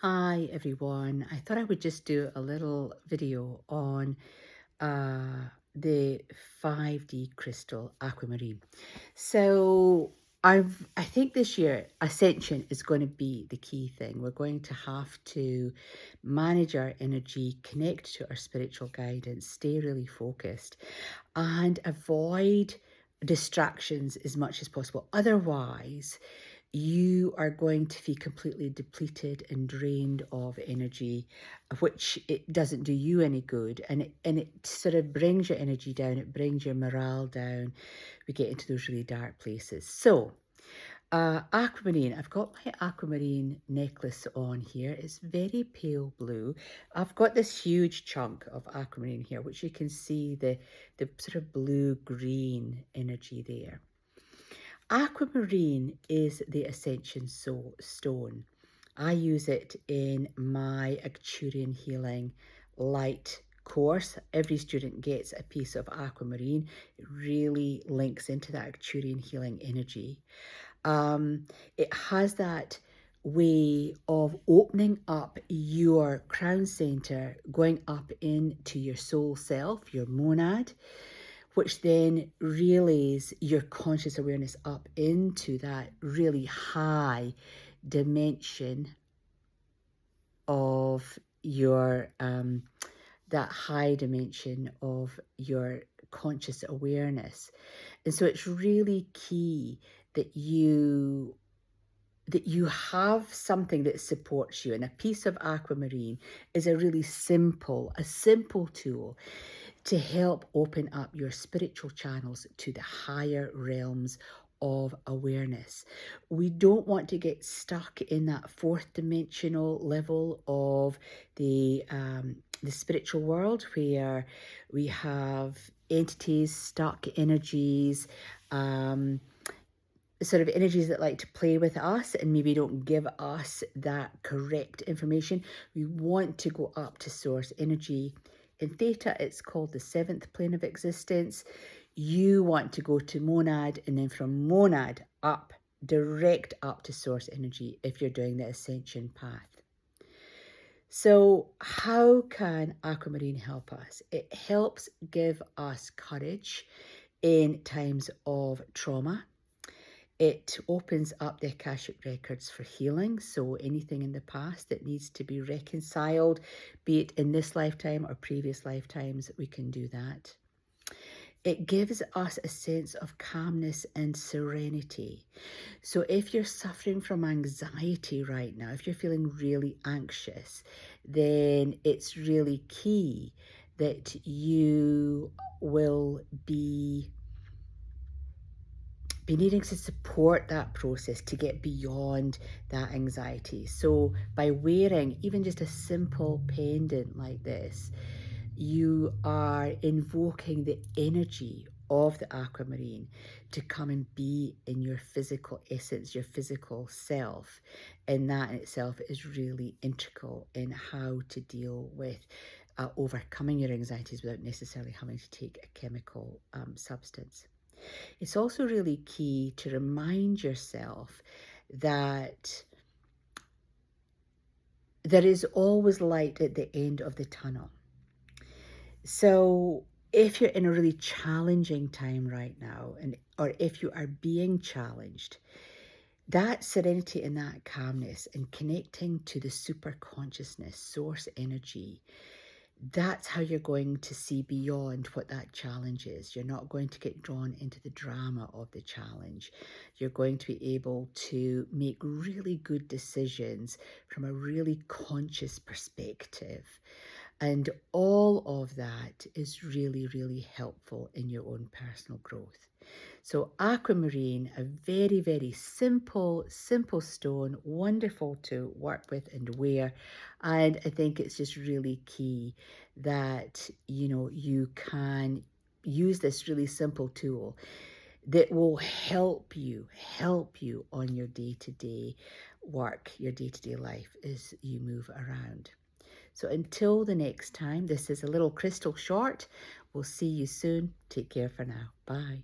Hi everyone. I thought I would just do a little video on the 5D crystal aquamarine. So I think this year ascension is going to be the key thing. We're going to have to manage our energy, connect to our spiritual guidance, stay really focused, and avoid distractions as much as possible. Otherwise, you are going to be completely depleted and drained of energy, which it doesn't do you any good, and it sort of brings your energy down, it brings your morale down. We get into those really dark places. So aquamarine, I've got my aquamarine necklace on here. It's very pale blue. I've got this huge chunk of aquamarine here, which you can see the sort of blue green energy there. Aquamarine is the ascension stone. I use it in my Arcturian healing light course. Every student gets a piece of aquamarine. It really links into that Arcturian healing energy. It has that way of opening up your crown center, going up into your soul self, your monad, which then relays your conscious awareness up into that really high dimension of your that high dimension of your conscious awareness. And so it's really key that you have something that supports you, and a piece of aquamarine is a simple tool to help open up your spiritual channels to the higher realms of awareness. We don't want to get stuck in that fourth dimensional level of the spiritual world, where we have entities, stuck energies, sort of energies that like to play with us and maybe don't give us that correct information. We want to go up to source energy. In theta, it's called the seventh plane of existence. You want to go to monad, and then from monad up, direct up to source energy if you're doing the ascension path. So how can aquamarine help us? It helps give us courage in times of trauma. It opens up the Akashic records for healing. So anything in the past that needs to be reconciled, be it in this lifetime or previous lifetimes, we can do that. It gives us a sense of calmness and serenity. So if you're suffering from anxiety right now, if you're feeling really anxious, then it's really key that you will be needing to support that process to get beyond that anxiety. So by wearing even just a simple pendant like this, you are invoking the energy of the aquamarine to come and be in your physical essence, your physical self. And that in itself is really integral in how to deal with overcoming your anxieties without necessarily having to take a chemical substance. It's also really key to remind yourself that there is always light at the end of the tunnel. So if you're in a really challenging time right now, or if you are being challenged, that serenity and that calmness and connecting to the super consciousness, source energy, that's how you're going to see beyond what that challenge is. You're not going to get drawn into the drama of the challenge. You're going to be able to make really good decisions from a really conscious perspective. And all of that is really, really helpful in your own personal growth. So aquamarine, a very, very simple stone, wonderful to work with and wear. And I think it's just really key that, you can use this really simple tool that will help you on your day-to-day work, your day-to-day life as you move around. So until the next time, this is a little crystal short. We'll see you soon. Take care for now. Bye.